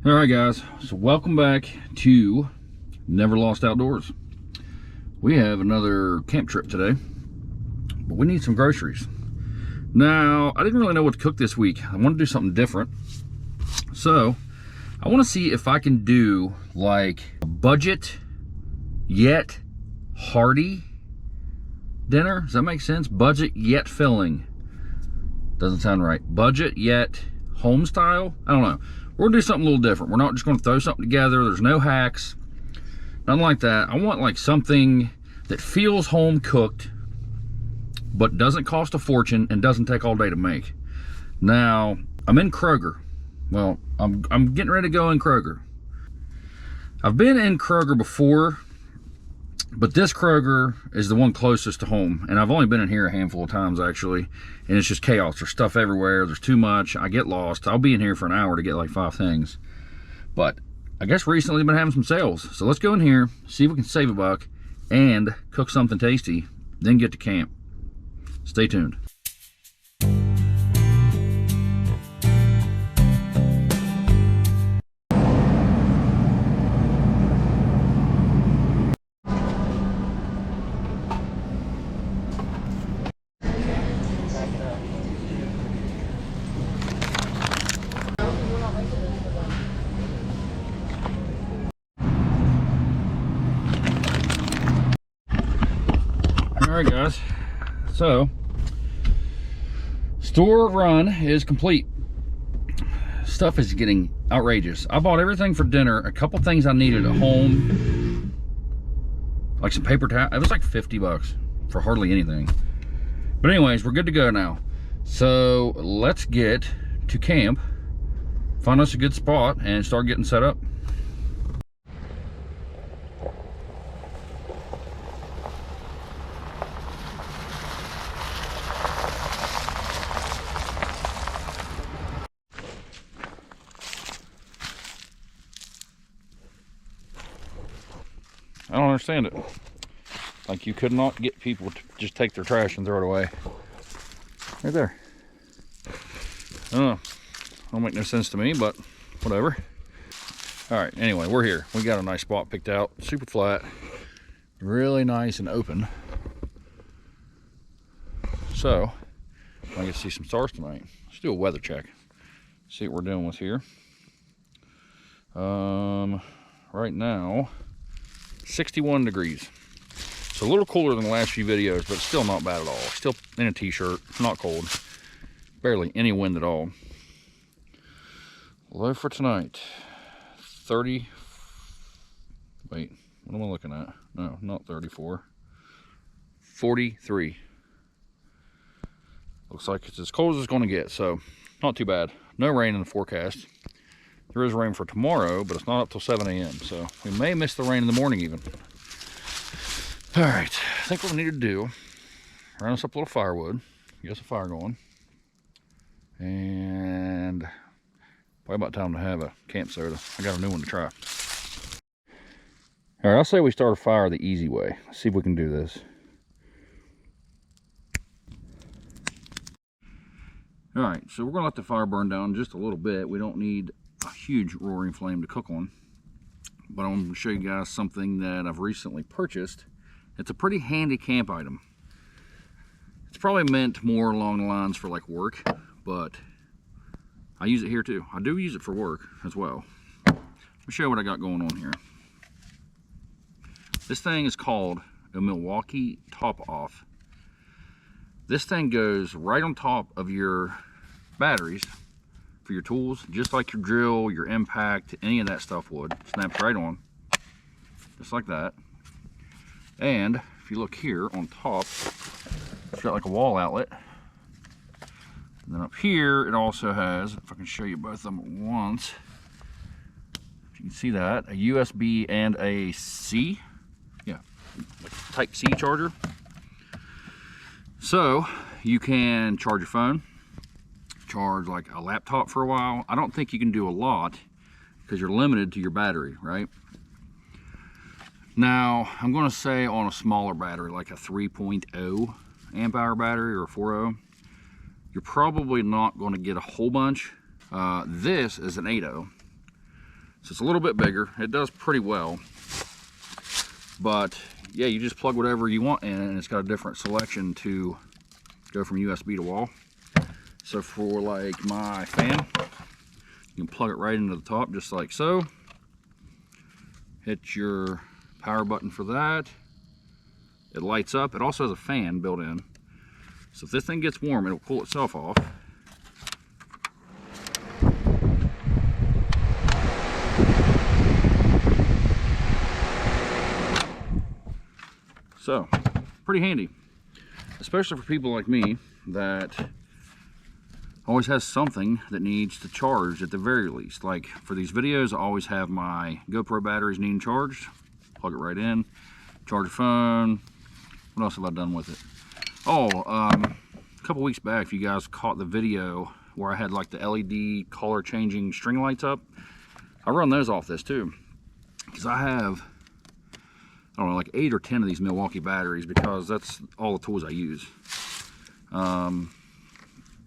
All right, guys, so welcome back to Never Lost Outdoors. We have another camp trip today, but we need some groceries. Now, I didn't really know what to cook this week. I want to do something different, so I want to see if I can do like a budget yet hearty dinner. Does that make sense? Budget yet filling. Doesn't sound right. Budget yet home style. I don't know. We're gonna do something a little different. We're not just gonna throw something together. There's no hacks, nothing like that. I want like something that feels home cooked, but doesn't cost a fortune and doesn't take all day to make. Now, I'm in Kroger. Well, I'm getting ready to go in Kroger. I've been in Kroger before, but this Kroger is the one closest to home, and I've only been in here a handful of times actually, and it's just chaos. There's stuff everywhere. There's too much. I get lost. I'll be in here for an hour to get like 5 things. But I guess recently they've been having some sales, so let's go in here, see if we can save a buck and cook something tasty, then get to camp. Stay tuned. All right, guys, so store run is complete. Stuff is getting outrageous. I bought everything for dinner, a couple things I needed at home, like some paper towel. It was like 50 bucks for hardly anything. But anyways, we're good to go now. So let's get to camp, find us a good spot, and start getting set up. I don't understand it. Like, you could not get people to just take their trash and throw it away. Right there. Don't make no sense to me, but whatever. All right, anyway, we're here. We got a nice spot picked out, super flat, really nice and open. So, I get to see some stars tonight. Let's do a weather check. See what we're dealing with here. Right now, 61 degrees. So a little cooler than the last few videos, but still not bad at all. Still in a t-shirt, not cold. Barely any wind at all. Low for tonight, 30. Wait, what am I looking at? No, not 34. 43. Looks like it's as cold as it's going to get, so not too bad. No rain in the forecast. There is rain for tomorrow, but it's not up till 7 a.m. So we may miss the rain in the morning even. All right, I think what we need to do, round us up a little firewood, get us a fire going, and probably about time to have a camp soda. I got a new one to try. All right, I'll say we start a fire the easy way. Let's see if we can do this. All right, so we're gonna let the fire burn down just a little bit. We don't need a huge roaring flame to cook on, but I'm going to show you guys something that I've recently purchased. It's a pretty handy camp item. It's probably meant more along the lines for like work, but I use it here too. I do use it for work as well. Let me show you what I got going on here. This thing is called a Milwaukee top off. This thing goes right on top of your batteries for your tools, just like your drill, your impact, any of that stuff would. Snaps right on, just like that. And if you look here on top, it's got like a wall outlet. And then up here, it also has, if I can show you both of them at once, if you can see that, a USB and a C, yeah, like type C charger. So you can charge your phone, charge like a laptop for a while. I don't think you can do a lot because you're limited to your battery, right? Now, I'm going to say on a smaller battery, like a 3.0 amp hour battery or a 4.0, you're probably not going to get a whole bunch. This is an 8.0. So it's a little bit bigger. It does pretty well. But yeah, you just plug whatever you want in, and it's got a different selection to go from USB to wall. So for like my fan, you can plug it right into the top just like so. Hit your power button for that. It lights up. It also has a fan built in. So if this thing gets warm, it'll cool itself off. So, pretty handy, especially for people like me that always has something that needs to charge at the very least. Like for these videos, I always have my GoPro batteries needing charged. Plug it right in, charge your phone. What else have I done with it? Oh, a couple weeks back, if you guys caught the video where I had like the LED color changing string lights up, I run those off this too, because I have, I don't know, like 8 or 10 of these Milwaukee batteries, because that's all the tools I use.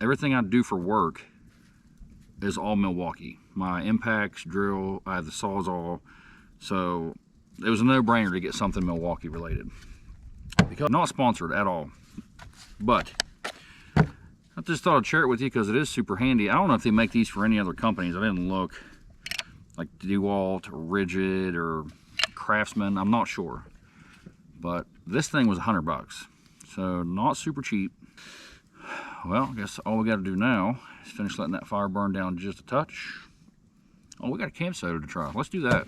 Everything I do for work is all Milwaukee. My impacts, drill, I have the Sawzall. So it was a no-brainer to get something Milwaukee related. Because not sponsored at all. But I just thought I'd share it with you because it is super handy. I don't know if they make these for any other companies. I didn't look. Like DeWalt or Rigid or Craftsman, I'm not sure. But this thing was $100. So not super cheap. Well, I guess all we got to do now is finish letting that fire burn down just a touch. Oh, we got a camp soda to try. Let's do that.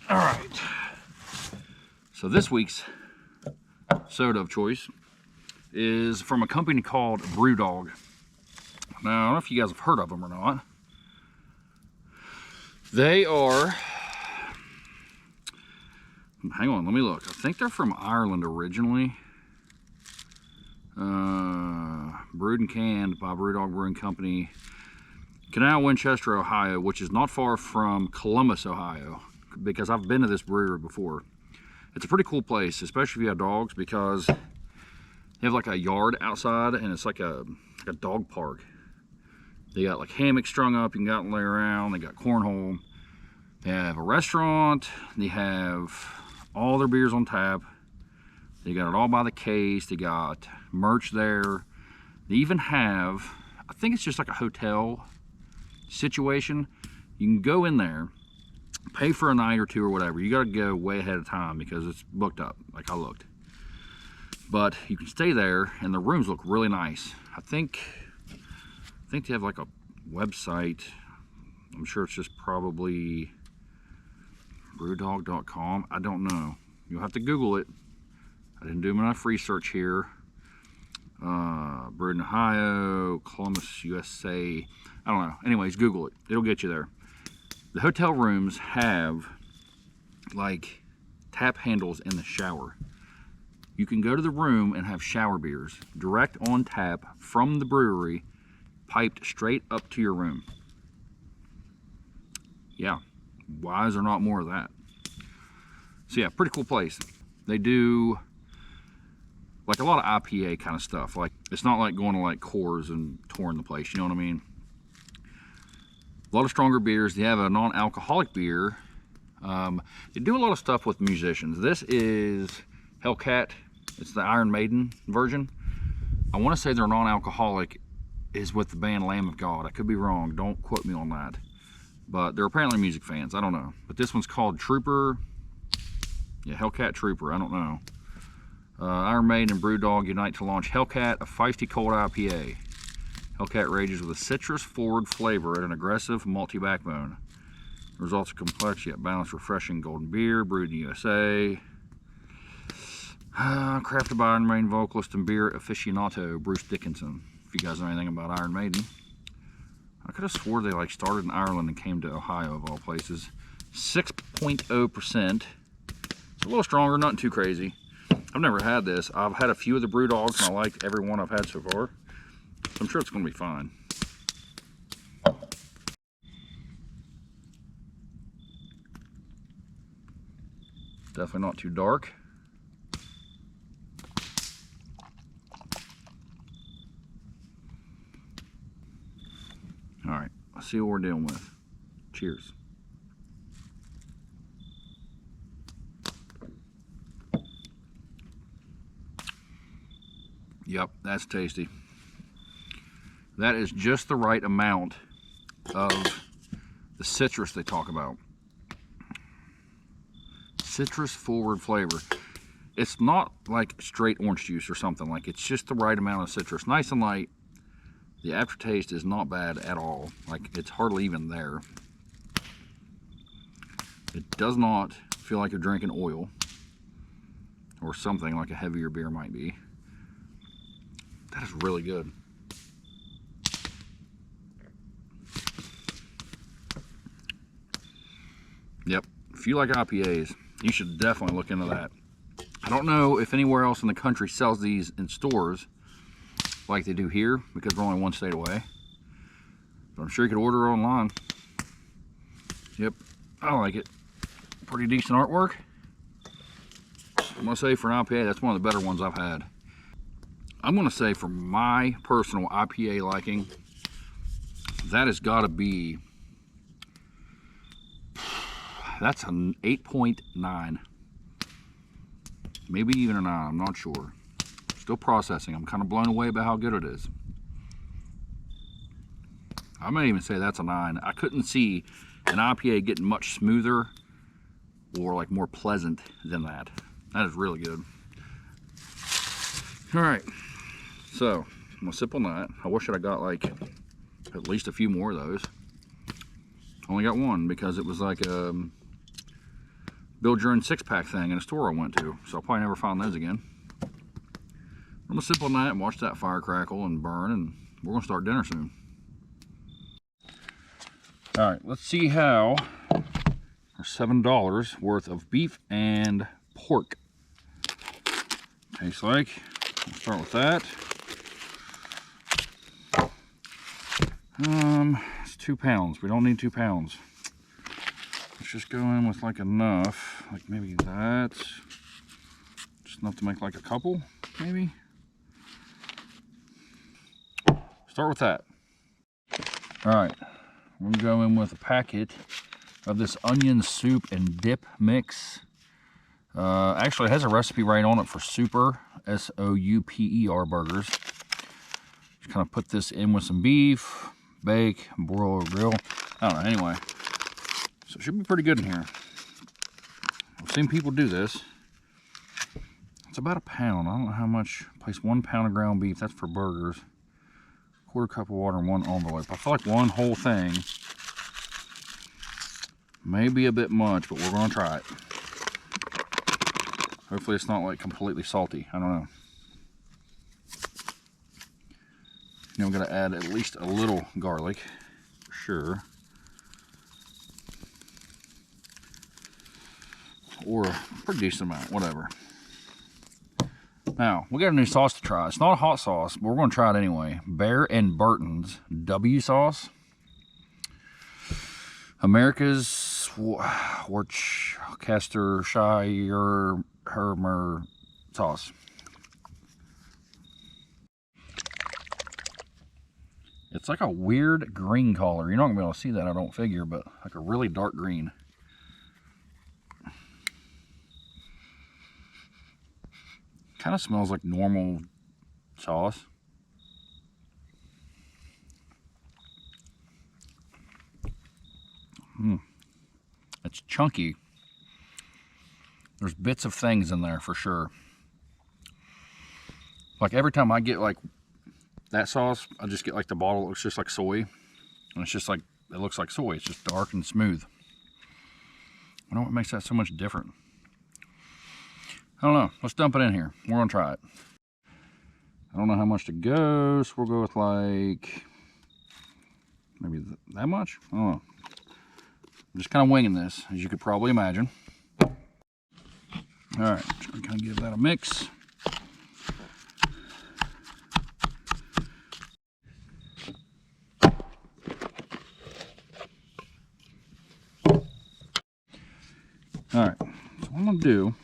All right. So this week's soda of choice is from a company called BrewDog. Now, I don't know if you guys have heard of them or not. They are, hang on, let me look. I think they're from Ireland originally. Brewed and canned by BrewDog Brewing Company, Canal, Winchester, Ohio, which is not far from Columbus, Ohio, because I've been to this brewery before. It's a pretty cool place, especially if you have dogs, because they have like a yard outside, and it's like a dog park. They got like hammocks strung up, you can go out and lay around. They got cornhole. They have a restaurant. They have all their beers on tap. They got it all by the case. They got merch there. They even have, I think it's just like a hotel situation. You can go in there, pay for a night or two or whatever. You got to go way ahead of time because it's booked up, like I looked. But you can stay there, and the rooms look really nice. I think they have like a website. I'm sure it's just probably brewdog.com. I don't know. You'll have to Google it. I didn't do enough research here. Brewed in Ohio, Columbus, USA. I don't know. Anyways, Google it. It'll get you there. The hotel rooms have like tap handles in the shower. You can go to the room and have shower beers direct on tap from the brewery, piped straight up to your room. Yeah, why is there not more of that? So yeah, pretty cool place. They do like a lot of IPA kind of stuff. Like, it's not like going to like Coors and touring the place, you know what I mean? A lot of stronger beers. They have a non-alcoholic beer. They do a lot of stuff with musicians. This is Hellcat. It's the Iron Maiden version. I want to say their non-alcoholic is with the band Lamb of God. I could be wrong. Don't quote me on that. But they're apparently music fans. I don't know. But this one's called Trooper. Yeah, Hellcat Trooper. I don't know. Iron Maiden and BrewDog unite to launch Hellcat, a feisty cold IPA. Hellcat rages with a citrus-forward flavor and an aggressive malty backbone. The results are complex yet balanced, refreshing golden beer, brewed in the USA. Crafted by Iron Maiden vocalist and beer aficionado Bruce Dickinson. If you guys know anything about Iron Maiden. I could have swore they like started in Ireland and came to Ohio of all places. 6.0%. It's a little stronger, nothing too crazy. I've never had this. I've had a few of the BrewDogs and I like every one I've had so far. So I'm sure it's going to be fine. Definitely not too dark. Let's see what we're dealing with. Cheers. Yep, that's tasty. That is just the right amount of the citrus they talk about. Citrus forward flavor. It's not like straight orange juice or something. Like, it's just the right amount of citrus. Nice and light. The aftertaste is not bad at all. Like, it's hardly even there. It does not feel like you're drinking oil or something like a heavier beer might be. That is really good. Yep, if you like IPAs, you should definitely look into that. I don't know if anywhere else in the country sells these in stores like they do here, because we're only one state away. But I'm sure you could order it online. Yep, I like it. Pretty decent artwork. I'm gonna say for an IPA, that's one of the better ones I've had. I'm gonna say for my personal IPA liking, that has gotta be, that's an 8.9. Maybe even a 9, I'm not sure. Still processing. I'm kind of blown away by how good it is. I may even say that's a 9. I couldn't see an IPA getting much smoother or like more pleasant than that. That is really good. All right, so I'm gonna sip on that. I wish I got like at least a few more of those. Only got one because it was like a build your own 6-pack thing in a store I went to, so I'll probably never find those again. I'm gonna sip on that and watch that fire crackle and burn, and we're gonna start dinner soon. All right, let's see how our $7 worth of beef and pork tastes like. We'll start with that. It's 2 pounds. We don't need 2 pounds. Let's just go in with like enough, like maybe that. Just enough to make like a couple, maybe. Start with that. All right, we're gonna go in with a packet of this onion soup and dip mix. Actually, it has a recipe right on it for Super, S-O-U-P-E-R burgers. Just kind of put this in with some beef, bake, broil or grill. I don't know, anyway. So it should be pretty good in here. I've seen people do this. It's about a pound. I don't know how much. Place 1 pound of ground beef. That's for burgers. 1/4 cup of water and 1 envelope. I feel like one whole thing may be a bit much, but we're gonna try it. Hopefully it's not like completely salty. I don't know. Now we're gonna add at least a little garlic, for sure. Or a pretty decent amount, whatever. Now, we got a new sauce to try. It's not a hot sauce, but we're going to try it anyway. Bear and Burton's W sauce. America's Worcestershire Hermer sauce. It's like a weird green color. You're not going to be able to see that, I don't figure, but like a really dark green. Kind of smells like normal sauce. It's chunky. There's bits of things in there for sure. Like every time I get like that sauce, I just get like the bottle. It looks just like soy. And it's just like, it looks like soy. It's just dark and smooth. I don't know what makes that so much different. I don't know. Let's dump it in here. We're gonna try it. I don't know how much to go, so we'll go with like maybe that much. I don't know. I'm just kind of winging this, as you could probably imagine. All right, just gonna kind of give that a mix. All right, so what I'm gonna do,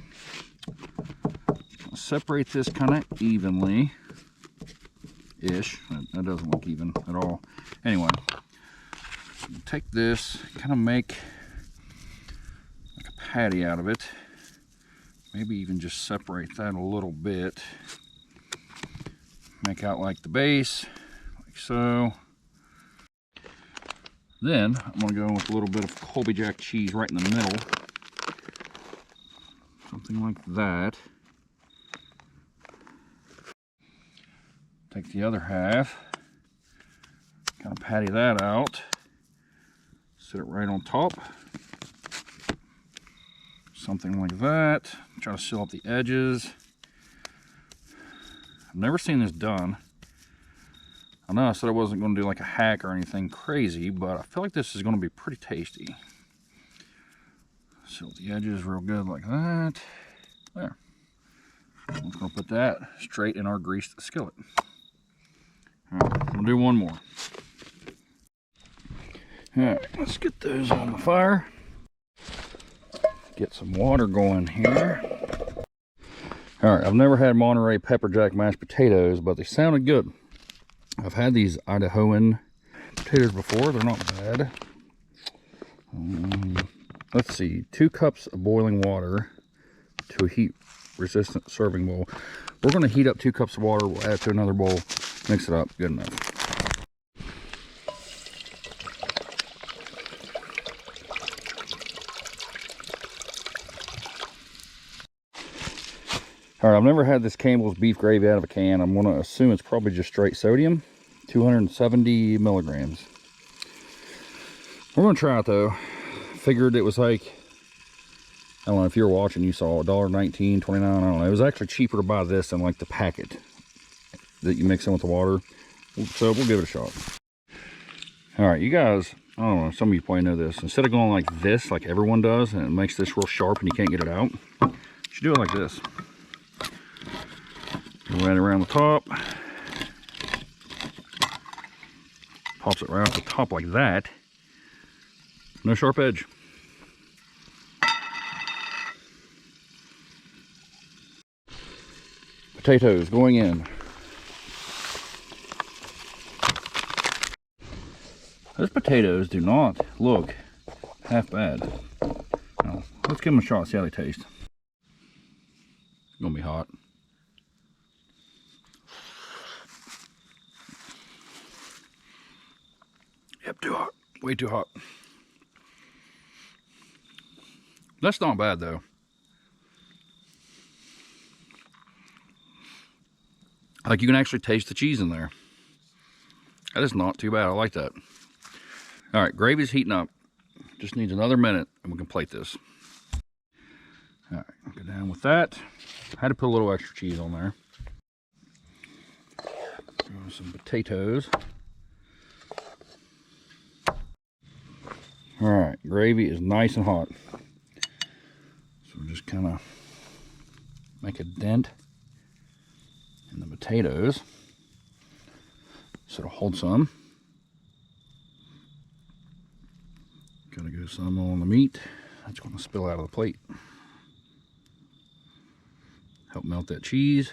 separate this kind of evenly-ish. That doesn't look even at all. Anyway, Take this, kind of make like a patty out of it. Maybe even just separate that a little bit. Make out like the base, like so. Then I'm gonna go with a little bit of Colby Jack cheese right in the middle. Something like that. Take the other half, kind of patty that out. Sit it right on top. Something like that. Try to seal up the edges. I've never seen this done. I know I said I wasn't going to do like a hack or anything crazy, but I feel like this is going to be pretty tasty. Seal the edges real good like that. There. I'm just going to put that straight in our greased skillet. All right, I'm going to do one more. All right, let's get those on the fire. Get some water going here. All right, I've never had Monterey pepper jack mashed potatoes, but they sounded good. I've had these Idahoan potatoes before. They're not bad. Let's see, 2 cups of boiling water to a heat-resistant serving bowl. We're going to heat up 2 cups of water. We'll add it to another bowl. Mix it up. Good enough. All right, I've never had this Campbell's beef gravy out of a can. I'm going to assume it's probably just straight sodium, 270 milligrams. We're going to try it though. Figured it was like, I don't know if you were watching, you saw $1.19, $1.29, I don't know. It was actually cheaper to buy this than like the packet that you mix in with the water. So we'll give it a shot. All right, you guys, I don't know, some of you probably know this. Instead of going like this, like everyone does, and it makes this real sharp and you can't get it out, you should do it like this. Right around the top. Pops it right off the top like that. No sharp edge. Potatoes going in. Those potatoes do not look half bad. Now, let's give them a shot, see how they taste. It's gonna be hot. Yep, too hot. Way too hot. That's not bad though. Like you can actually taste the cheese in there. That is not too bad. I like that. All right, gravy's heating up. Just needs another minute and we can plate this. All right, go down with that. I had to put a little extra cheese on there. Some potatoes. All right, gravy is nice and hot. So we'll just kind of make a dent in the potatoes so it'll hold some. Gotta go some on the meat. That's going to spill out of the plate. Help melt that cheese.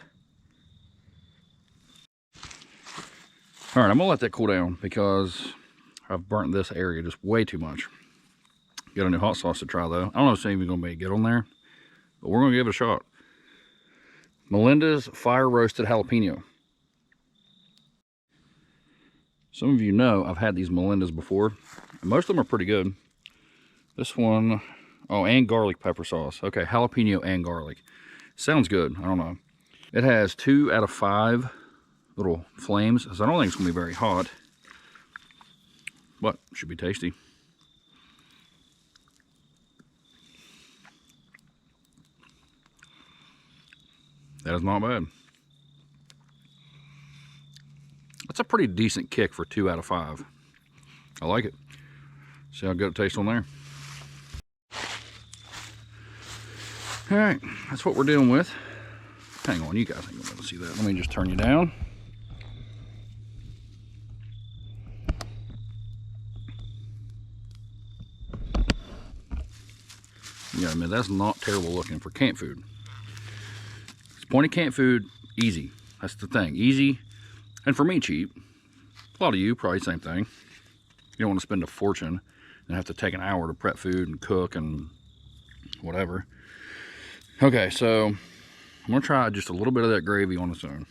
All right, I'm gonna let that cool down because I've burnt this area just way too much. Got a new hot sauce to try though. I don't know if it's even gonna be good on there, but we're gonna give it a shot. Melinda's fire roasted jalapeno. Some of you know I've had these Melinda's before. And most of them are pretty good. This one, oh, and garlic pepper sauce. Okay, jalapeno and garlic. Sounds good, I don't know. It has 2 out of 5 little flames, so I don't think it's gonna be very hot. But it should be tasty. That is not bad. That's a pretty decent kick for 2 out of 5. I like it. See how good it tastes on there. All right, that's what we're dealing with. Hang on, you guys ain't gonna be able to see that. Let me just turn you down. Yeah, I mean, that's not terrible looking for camp food. It's point of camp food, easy. That's the thing, easy. And for me, cheap. A lot of you, probably same thing. You don't want to spend a fortune and have to take an hour to prep food and cook and whatever. Okay, so I'm gonna try just a little bit of that gravy on its own.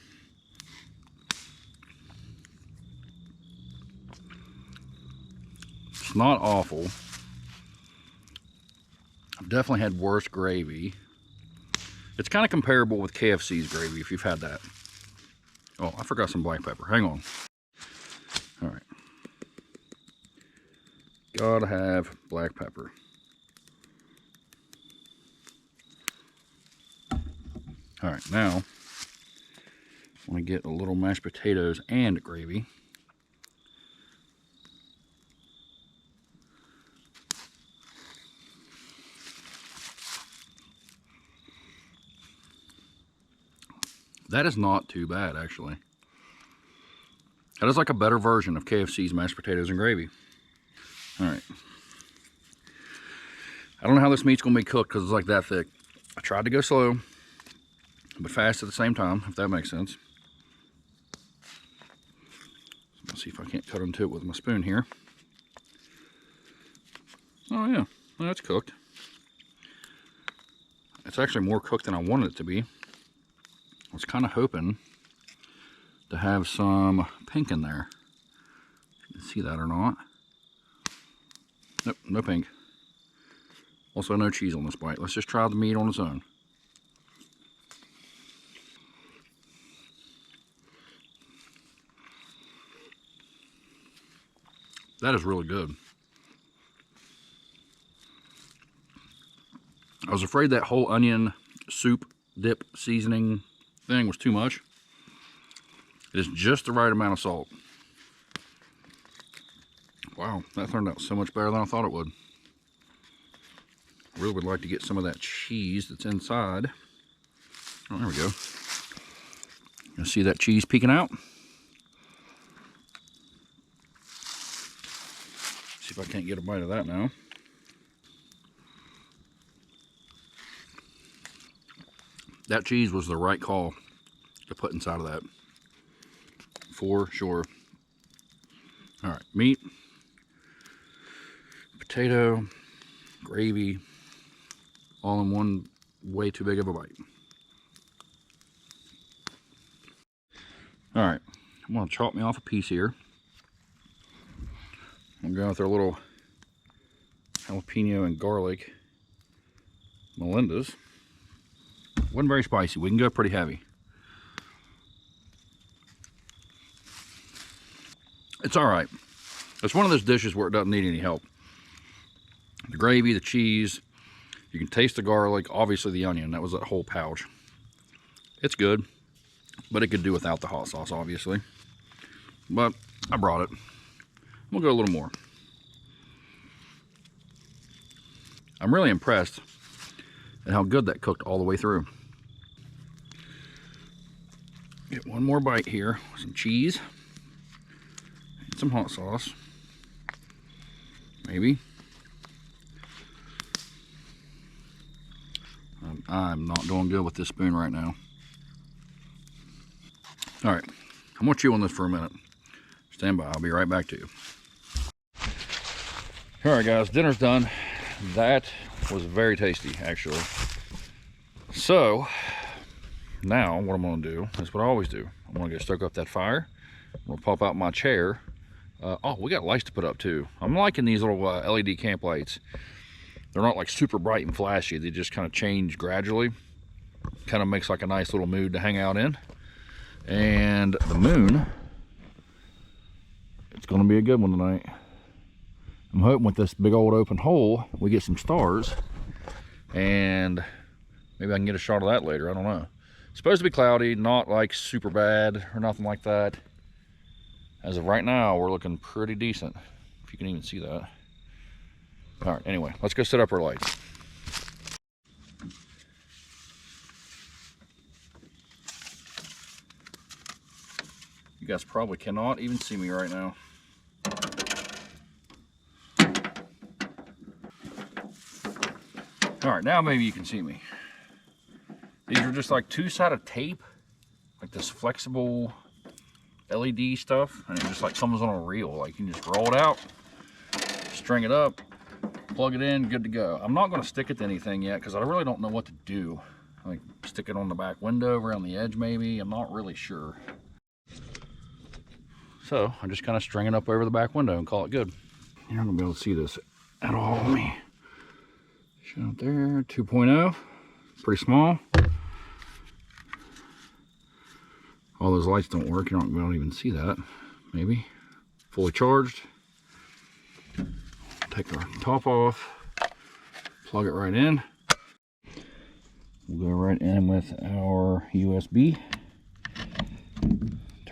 It's not awful. I've definitely had worse gravy. It's kind of comparable with KFC's gravy if you've had that. Oh, I forgot some black pepper. Hang on. All right. Gotta have black pepper. All right, now I want to get a little mashed potatoes and gravy. That is not too bad, actually. That is like a better version of KFC's mashed potatoes and gravy. All right. I don't know how this meat's gonna be cooked because it's like that thick. I tried to go slow, but fast at the same time, if that makes sense. Let's see if I can't cut into it with my spoon here. Oh yeah, well, that's cooked. It's actually more cooked than I wanted it to be. I was kind of hoping to have some pink in there. You can see that or not. Nope, no pink. Also no cheese on this bite. Let's just try the meat on its own. That is really good. I was afraid that whole onion soup dip seasoning thing was too much. It is just the right amount of salt. Wow, that turned out so much better than I thought it would. I really would like to get some of that cheese that's inside. Oh, there we go. You see that cheese peeking out? See if I can't get a bite of that now. That cheese was the right call to put inside of that. For sure. All right, meat, potato, gravy, all in one way too big of a bite. All right, I'm gonna chop me off a piece here. I'm going with our little jalapeno and garlic Melinda's. Wasn't very spicy. We can go pretty heavy. It's all right. It's one of those dishes where it doesn't need any help. The gravy, the cheese, you can taste the garlic, obviously the onion. That was that whole pouch. It's good, but it could do without the hot sauce, obviously. But I brought it. We'll go a little more. I'm really impressed at how good that cooked all the way through. Get one more bite here, some cheese, and some hot sauce, maybe. I'm not doing good with this spoon right now. All right, I'm gonna chew on this for a minute. Stand by, I'll be right back to you. All right guys, dinner's done. That was very tasty, actually. So, now what I'm gonna do is what I always do. I'm gonna go stoke up that fire. I'm gonna pop out my chair. Oh, we got lights to put up too. I'm liking these little LED camp lights. They're not like super bright and flashy. They just kind of change gradually. Kind of makes like a nice little mood to hang out in. And the moon, it's gonna be a good one tonight. I'm hoping with this big old open hole, we get some stars. And maybe I can get a shot of that later, I don't know. It's supposed to be cloudy, not like super bad or nothing like that. As of right now, we're looking pretty decent, if you can even see that. All right, anyway, let's go set up our lights. You guys probably cannot even see me right now. All right, now maybe you can see me. These are just like two-sided tape, like this flexible LED stuff, and it just like comes on a reel. Like you can just roll it out, string it up, plug it in, good to go. I'm not going to stick it to anything yet because I really don't know what to do. Like stick it on the back window, around the edge maybe. I'm not really sure. So I just kind of string it up over the back window and call it good. You're not going to be able to see this at all on me. Show it there, 2.0, pretty small. All those lights don't work, you're not going to be able to even see that. Maybe. Fully charged. Take our top off, plug it right in. We'll go right in with our USB.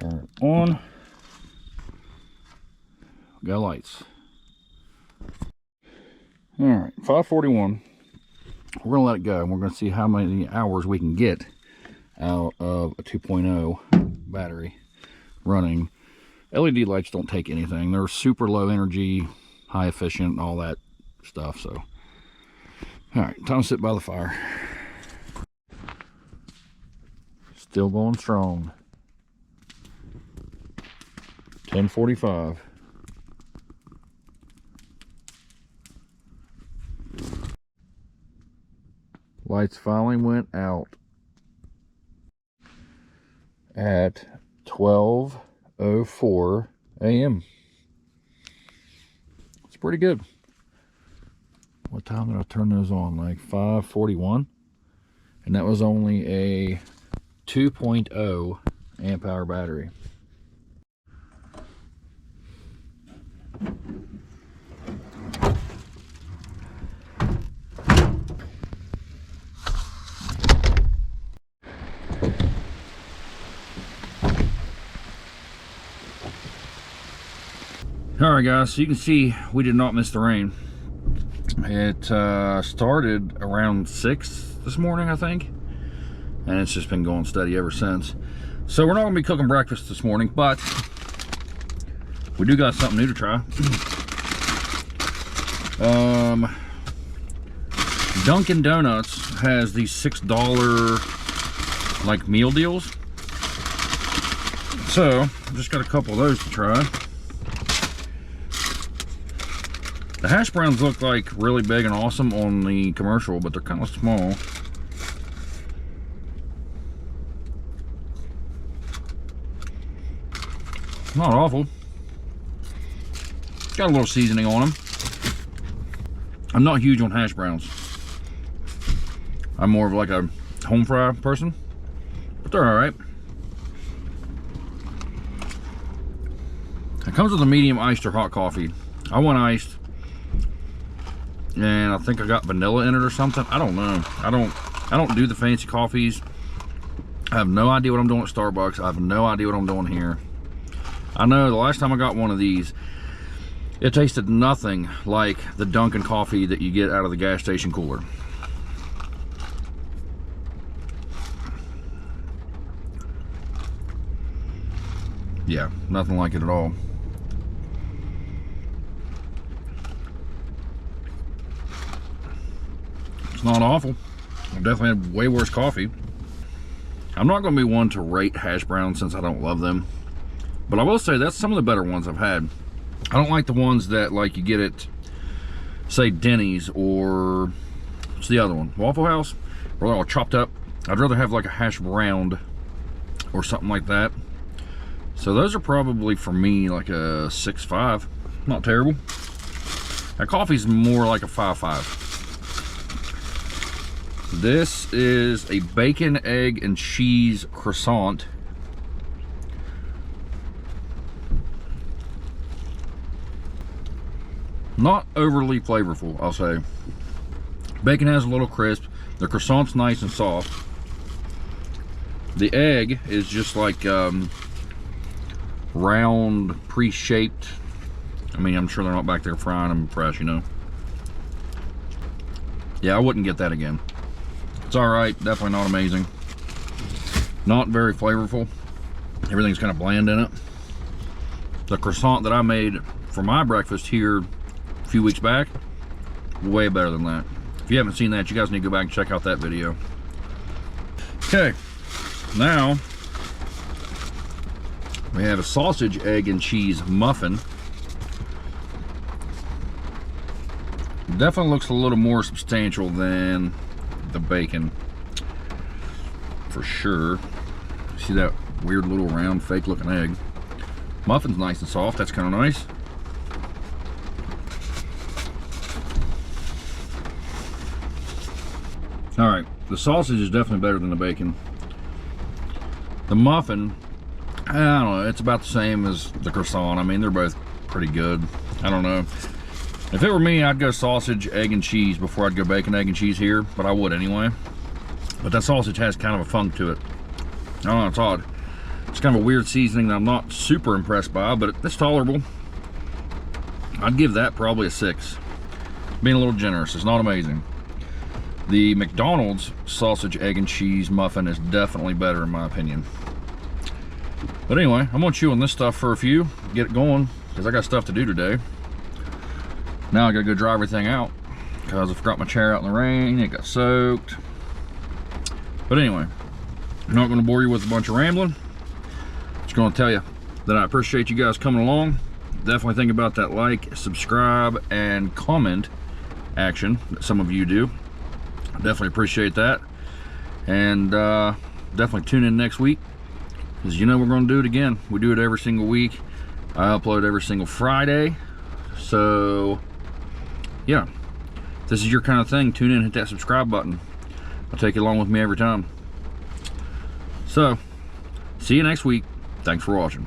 Turn it on. Got lights. All right, 541. We're gonna let it go and we're gonna see how many hours we can get out of a 2.0 battery running. LED lights don't take anything. They're super low energy, high efficient, all that stuff. So, all right, time to sit by the fire. Still going strong. 10:45. Lights finally went out at 12:04 a.m. It's pretty good. What time did I turn those on? Like 5:41, and that was only a 2.0 amp hour battery. All right, guys, so you can see we did not miss the rain. It started around 6 this morning, I think, and it's just been going steady ever since. So we're not gonna be cooking breakfast this morning, but we do got something new to try. Dunkin Donuts has these $6 like meal deals. So just got a couple of those to try. The hash browns look like really big and awesome on the commercial, but they're kind of small. Not awful. Got a little seasoning on them. I'm not huge on hash browns. I'm more of like a home fry person, but they're all right. It comes with a medium iced or hot coffee. I want iced, and I think I got vanilla in it or something. I don't know. I don't do the fancy coffees. I have no idea what I'm doing at Starbucks. I have no idea what I'm doing here. I know the last time I got one of these, it tasted nothing like the Dunkin coffee that you get out of the gas station cooler. Yeah, nothing like it at all. It's not awful. I've definitely had way worse coffee. I'm not going to be one to rate hash browns since I don't love them, but I will say that's some of the better ones I've had. I don't like the ones that like you get at, say, Denny's, or what's the other one, Waffle House, where they're all chopped up. I'd rather have like a hash brown or something like that. So those are probably for me like a 6.5. Not terrible. That coffee's more like a 5.5. This is a bacon, egg, and cheese croissant. Not overly flavorful, I'll say. Bacon has a little crisp. The croissant's nice and soft. The egg is just like round, pre-shaped. I mean, I'm sure they're not back there frying them fresh, you know. Yeah, I wouldn't get that again. It's all right, definitely not amazing. Not very flavorful. Everything's kind of bland in it. The croissant that I made for my breakfast here a few weeks back, way better than that. If you haven't seen that, you guys need to go back and check out that video. Okay, now we have a sausage, egg, and cheese muffin. Definitely looks a little more substantial than the bacon, for sure. See that weird little round fake looking egg. Muffin's nice and soft, that's kind of nice. All right, the sausage is definitely better than the bacon. The muffin, I don't know, it's about the same as the croissant. I mean, they're both pretty good. I don't know. If it were me, I'd go sausage, egg, and cheese before I'd go bacon, egg, and cheese here, but I would anyway. But that sausage has kind of a funk to it. I don't know, it's odd. It's kind of a weird seasoning that I'm not super impressed by, but it's tolerable. I'd give that probably a 6. Being a little generous, it's not amazing. The McDonald's sausage, egg, and cheese muffin is definitely better in my opinion. But anyway, I'm gonna chew on this stuff for a few, get it going, because I got stuff to do today. Now I gotta go dry everything out, because I forgot my chair out in the rain, it got soaked. But anyway, I'm not gonna bore you with a bunch of rambling. Just gonna tell you that I appreciate you guys coming along. Definitely think about that like, subscribe, and comment action that some of you do. Definitely appreciate that. And definitely tune in next week, because you know we're going to do it again. We do it every single week. I upload every single Friday. So yeah, if this is your kind of thing, tune in, hit that subscribe button. I'll take you along with me every time. So see you next week. Thanks for watching.